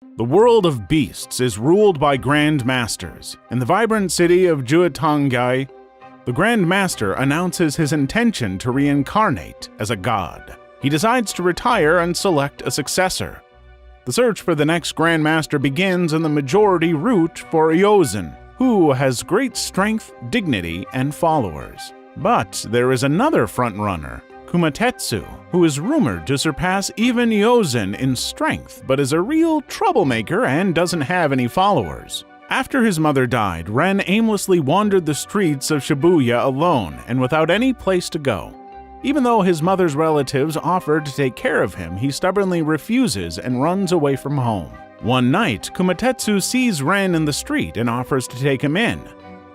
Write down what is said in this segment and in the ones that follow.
The world of beasts is ruled by Grand Masters. In the vibrant city of Juetangai, the Grand Master announces his intention to reincarnate as a god. He decides to retire and select a successor. The search for the next Grand Master begins in the majority route for Yozen, who has great strength, dignity, and followers. But there is another frontrunner, Kumatetsu, who is rumored to surpass even Yozen in strength, but is a real troublemaker and doesn't have any followers. After his mother died, Ren aimlessly wandered the streets of Shibuya alone and without any place to go. Even though his mother's relatives offer to take care of him, he stubbornly refuses and runs away from home. One night, Kumatetsu sees Ren in the street and offers to take him in.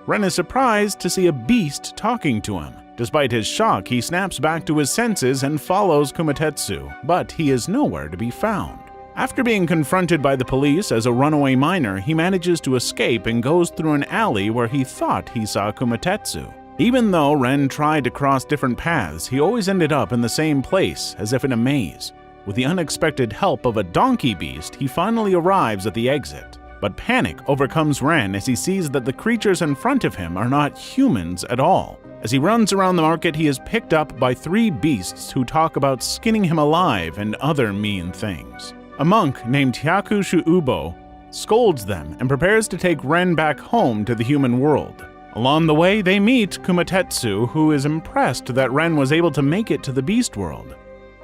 Ren is surprised to see a beast talking to him. Despite his shock, he snaps back to his senses and follows Kumatetsu, but he is nowhere to be found. After being confronted by the police as a runaway minor, he manages to escape and goes through an alley where he thought he saw Kumatetsu. Even though Ren tried to cross different paths, he always ended up in the same place, as if in a maze. With the unexpected help of a donkey beast, he finally arrives at the exit. But panic overcomes Ren as he sees that the creatures in front of him are not humans at all. As he runs around the market, he is picked up by 3 beasts who talk about skinning him alive and other mean things. A monk named Hyakushu Ubo scolds them and prepares to take Ren back home to the human world. Along the way, they meet Kumatetsu, who is impressed that Ren was able to make it to the beast world.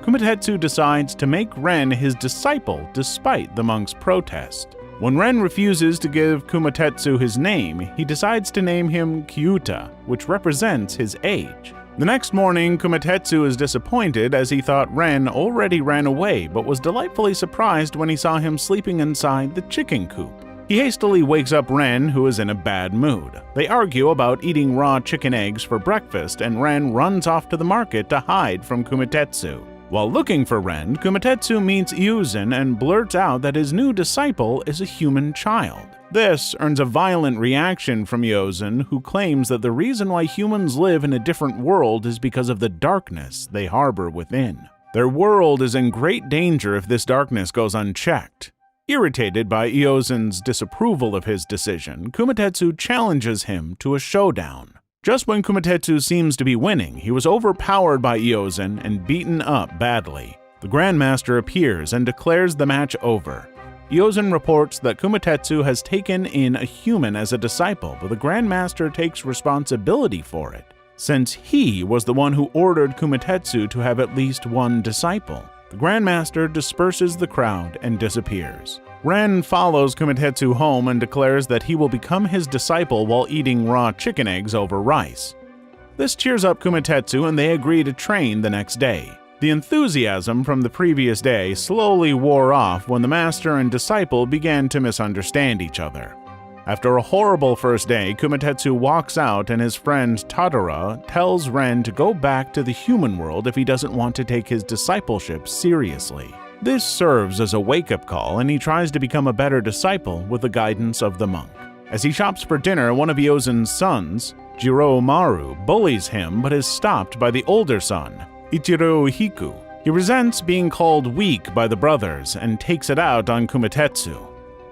Kumatetsu decides to make Ren his disciple despite the monk's protest. When Ren refuses to give Kumatetsu his name, he decides to name him Kyuta, which represents his age. The next morning, Kumatetsu is disappointed as he thought Ren already ran away, but was delightfully surprised when he saw him sleeping inside the chicken coop. He hastily wakes up Ren, who is in a bad mood. They argue about eating raw chicken eggs for breakfast, and Ren runs off to the market to hide from Kumatetsu. While looking for Ren, Kumatetsu meets Yozen and blurts out that his new disciple is a human child. This earns a violent reaction from Yozen, who claims that the reason why humans live in a different world is because of the darkness they harbor within. Their world is in great danger if this darkness goes unchecked. Irritated by Yozen's disapproval of his decision, Kumatetsu challenges him to a showdown. Just when Kumatetsu seems to be winning, he was overpowered by Yozen and beaten up badly. The Grandmaster appears and declares the match over. Yozen reports that Kumatetsu has taken in a human as a disciple, but the Grandmaster takes responsibility for it, since he was the one who ordered Kumatetsu to have at least one disciple. The Grandmaster disperses the crowd and disappears. Ren follows Kumatetsu home and declares that he will become his disciple while eating raw chicken eggs over rice. This cheers up Kumatetsu and they agree to train the next day. The enthusiasm from the previous day slowly wore off when the master and disciple began to misunderstand each other. After a horrible first day, Kumatetsu walks out and his friend Tadara tells Ren to go back to the human world if he doesn't want to take his discipleship seriously. This serves as a wake-up call, and he tries to become a better disciple with the guidance of the monk. As he shops for dinner, one of Yozen's sons, Jiromaru, bullies him but is stopped by the older son, Ichirohiku. He resents being called weak by the brothers and takes it out on Kumatetsu.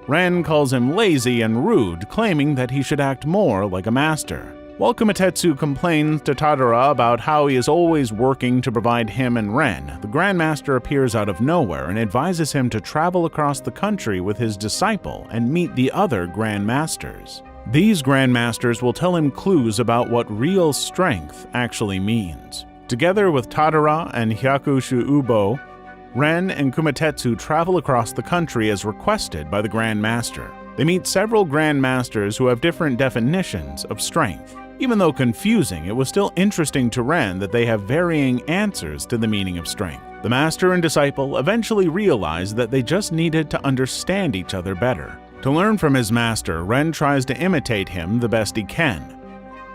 Ren calls him lazy and rude, claiming that he should act more like a master. While Kumatetsu complains to Tadara about how he is always working to provide him and Ren, the Grandmaster appears out of nowhere and advises him to travel across the country with his disciple and meet the other Grandmasters. These Grandmasters will tell him clues about what real strength actually means. Together with Tadara and Hyakushu Ubo, Ren and Kumatetsu travel across the country as requested by the Grandmaster. They meet several Grandmasters who have different definitions of strength. Even though confusing, it was still interesting to Ren that they have varying answers to the meaning of strength. The master and disciple eventually realize that they just needed to understand each other better. To learn from his master, Ren tries to imitate him the best he can.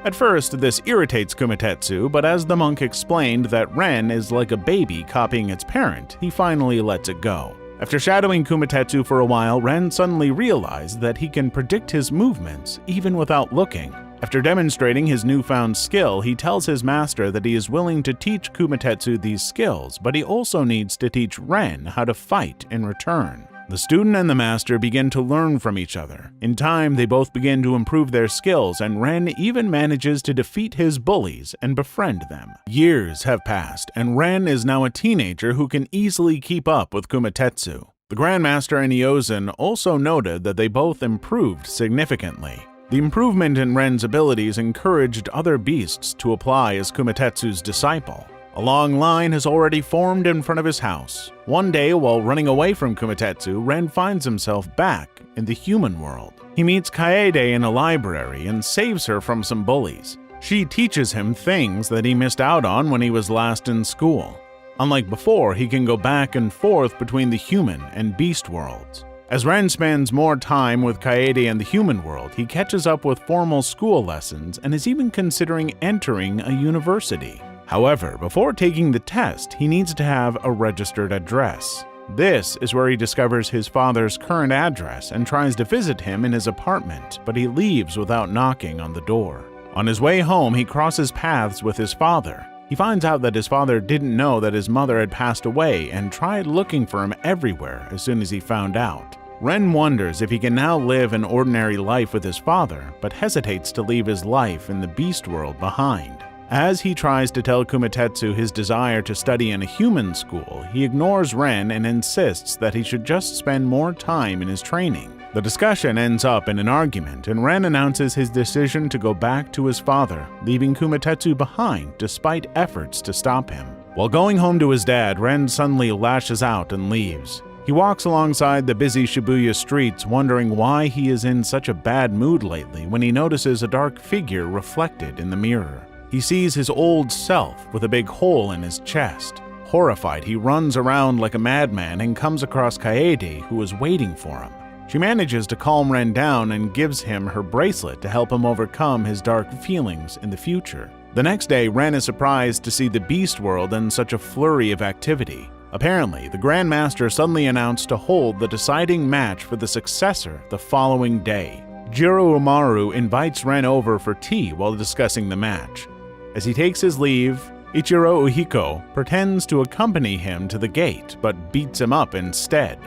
At first, this irritates Kumatetsu, but as the monk explained that Ren is like a baby copying its parent, he finally lets it go. After shadowing Kumatetsu for a while, Ren suddenly realized that he can predict his movements even without looking. After demonstrating his newfound skill, he tells his master that he is willing to teach Kumatetsu these skills, but he also needs to teach Ren how to fight in return. The student and the master begin to learn from each other. In time, they both begin to improve their skills, and Ren even manages to defeat his bullies and befriend them. Years have passed, and Ren is now a teenager who can easily keep up with Kumatetsu. The Grandmaster and Iozan also noted that they both improved significantly. The improvement in Ren's abilities encouraged other beasts to apply as Kumatetsu's disciple. A long line has already formed in front of his house. One day, while running away from Kumatetsu, Ren finds himself back in the human world. He meets Kaede in a library and saves her from some bullies. She teaches him things that he missed out on when he was last in school. Unlike before, he can go back and forth between the human and beast worlds. As Ren spends more time with Kaede in the human world, he catches up with formal school lessons and is even considering entering a university. However, before taking the test, he needs to have a registered address. This is where he discovers his father's current address and tries to visit him in his apartment, but he leaves without knocking on the door. On his way home, he crosses paths with his father. He finds out that his father didn't know that his mother had passed away and tried looking for him everywhere as soon as he found out. Ren wonders if he can now live an ordinary life with his father, but hesitates to leave his life in the beast world behind. As he tries to tell Kumatetsu his desire to study in a human school, he ignores Ren and insists that he should just spend more time in his training. The discussion ends up in an argument, and Ren announces his decision to go back to his father, leaving Kumatetsu behind despite efforts to stop him. While going home to his dad, Ren suddenly lashes out and leaves. He walks alongside the busy Shibuya streets, wondering why he is in such a bad mood lately when he notices a dark figure reflected in the mirror. He sees his old self with a big hole in his chest. Horrified, he runs around like a madman and comes across Kaede, who is waiting for him. She manages to calm Ren down and gives him her bracelet to help him overcome his dark feelings in the future. The next day, Ren is surprised to see the beast world in such a flurry of activity. Apparently, the Grandmaster suddenly announced to hold the deciding match for the successor the following day. Jiro Umaru invites Ren over for tea while discussing the match. As he takes his leave, Ichiro Uhiko pretends to accompany him to the gate, but beats him up instead.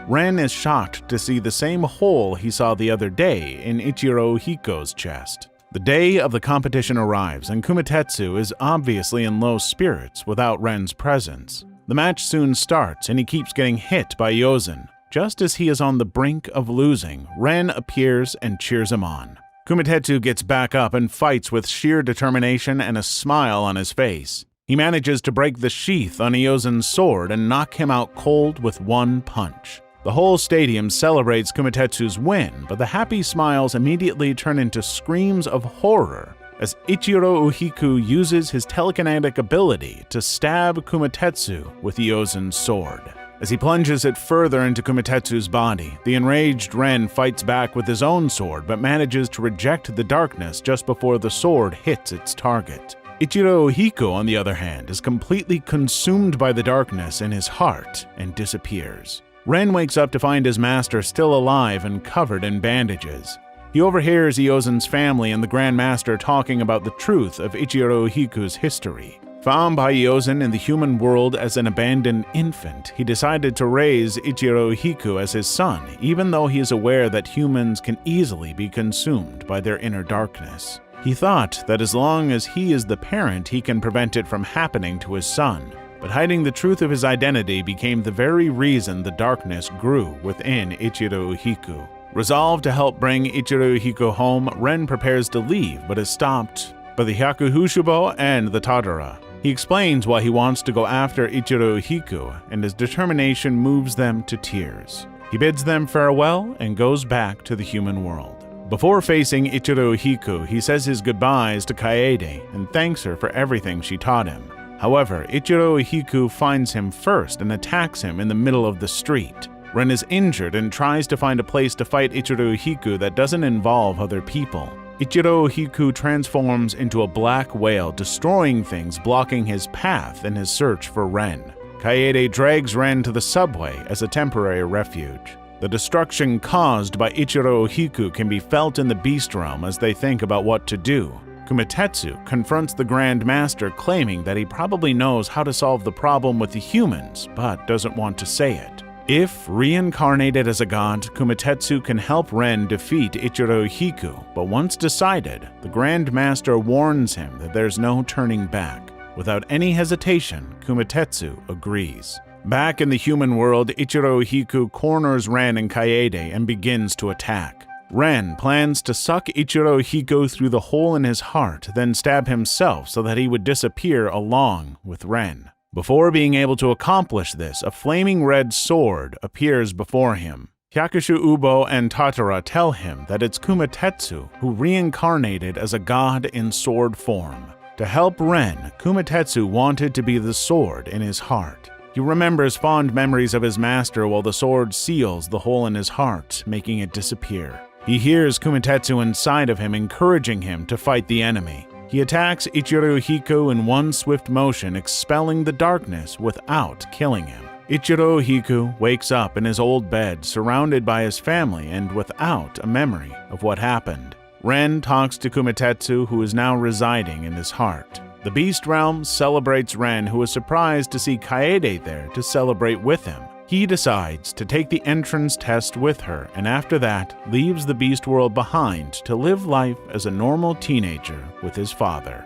Ren is shocked to see the same hole he saw the other day in Ichiro Uhiko's chest. The day of the competition arrives, and Kumatetsu is obviously in low spirits without Ren's presence. The match soon starts, and he keeps getting hit by Iozan. Just as he is on the brink of losing, Ren appears and cheers him on. Kumatetsu gets back up and fights with sheer determination and a smile on his face. He manages to break the sheath on Iozan's sword and knock him out cold with one punch. The whole stadium celebrates Kumatetsu's win, but the happy smiles immediately turn into screams of horror as Ichiro Uhiku uses his telekinetic ability to stab Kumatetsu with Iozan's sword. As he plunges it further into Kumatetsu's body, the enraged Ren fights back with his own sword but manages to reject the darkness just before the sword hits its target. Ichiro Uhiko, on the other hand, is completely consumed by the darkness in his heart and disappears. Ren wakes up to find his master still alive and covered in bandages. He overhears Iozan's family and the Grandmaster talking about the truth of Ichiro Uhiko's history. Found by Iozan in the human world as an abandoned infant, he decided to raise Ichiro Uhiku as his son, even though he is aware that humans can easily be consumed by their inner darkness. He thought that as long as he is the parent, he can prevent it from happening to his son. But hiding the truth of his identity became the very reason the darkness grew within Ichiro Uhiku. Resolved to help bring Ichiro Uhiku home, Ren prepares to leave, but is stopped by the Hyakuhushubo and the Tadara. He explains why he wants to go after Ichiro Uhiku, and his determination moves them to tears. He bids them farewell and goes back to the human world. Before facing Ichiro Uhiku, he says his goodbyes to Kaede and thanks her for everything she taught him. However, Ichiro Uhiku finds him first and attacks him in the middle of the street. Ren is injured and tries to find a place to fight Ichiro Uhiku that doesn't involve other people. Ichiro Uhiku transforms into a black whale, destroying things blocking his path in his search for Ren. Kaede drags Ren to the subway as a temporary refuge. The destruction caused by Ichiro Uhiku can be felt in the beast realm as they think about what to do. Kumatetsu confronts the Grand Master, claiming that he probably knows how to solve the problem with the humans, but doesn't want to say it. If reincarnated as a god, Kumatetsu can help Ren defeat Ichiro Hiku, but once decided, the Grand Master warns him that there's no turning back. Without any hesitation, Kumatetsu agrees. Back in the human world, Ichiro Hiku corners Ren and Kaede and begins to attack. Ren plans to suck Ichiro Hiku through the hole in his heart, then stab himself so that he would disappear along with Ren. Before being able to accomplish this, a flaming red sword appears before him. Hyakushu Ubo and Tatara tell him that it's Kumatetsu who reincarnated as a god in sword form. To help Ren, Kumatetsu wanted to be the sword in his heart. He remembers fond memories of his master while the sword seals the hole in his heart, making it disappear. He hears Kumatetsu inside of him encouraging him to fight the enemy. He attacks Ichiro Hiku in one swift motion, expelling the darkness without killing him. Ichiro Hiku wakes up in his old bed, surrounded by his family and without a memory of what happened. Ren talks to Kumatetsu, who is now residing in his heart. The Beast Realm celebrates Ren, who is surprised to see Kaede there to celebrate with him. He decides to take the entrance test with her, and after that, leaves the Beast World behind to live life as a normal teenager with his father.